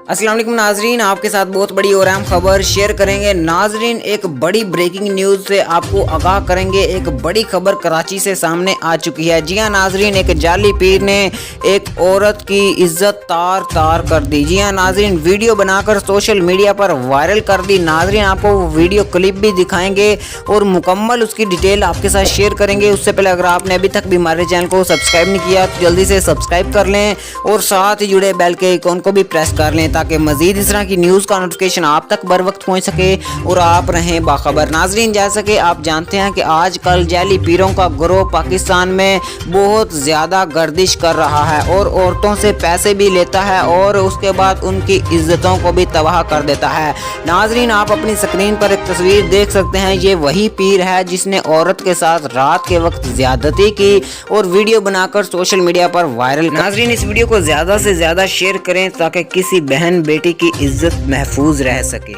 अस्सलाम वालेकुम नाजरीन, आपके साथ बहुत बड़ी और अहम खबर शेयर करेंगे। नाजरीन, एक बड़ी ब्रेकिंग न्यूज़ से आपको आगाह करेंगे। एक बड़ी खबर कराची से सामने आ चुकी है। जी हाँ नाजरीन, एक जाली पीर ने एक औरत की इज्जत तार तार कर दी। जी हाँ नाजरीन, वीडियो बनाकर सोशल मीडिया पर वायरल कर दी। नाजरीन, आपको वीडियो क्लिप भी दिखाएंगे और मुकम्मल उसकी डिटेल आपके साथ शेयर करेंगे। उससे पहले अगर आपने अभी तक भी हमारे चैनल को सब्सक्राइब नहीं किया तो जल्दी से सब्सक्राइब कर लें और साथ ही जुड़े बेल के आइकॉन को भी प्रेस कर लें ताकि मजीद इस तरह की न्यूज़ का नोटिफिकेशन आप तक बर वक्त पहुँच सके और आप रहें बाखबर। नाजरीन, जैसा कि आप जानते हैं कि आजकल जाली पीरों का गिरोह पाकिस्तान में बहुत ज़्यादा गर्दिश कर रहा है और औरतों से पैसे भी लेता है और उसके बाद उनकी इज्जतों को भी तबाह कर देता है। नाजरीन, आप अपनी स्क्रीन पर एक तस्वीर देख सकते हैं। ये वही पीर है जिसने औरत के साथ रात के वक्त ज़्यादती की और वीडियो बनाकर सोशल मीडिया पर वायरल। नाजरीन, इस वीडियो को ज़्यादा से ज़्यादा शेयर करें ताकि किसी बहन बेटी की इज्जत महफूज रह सके।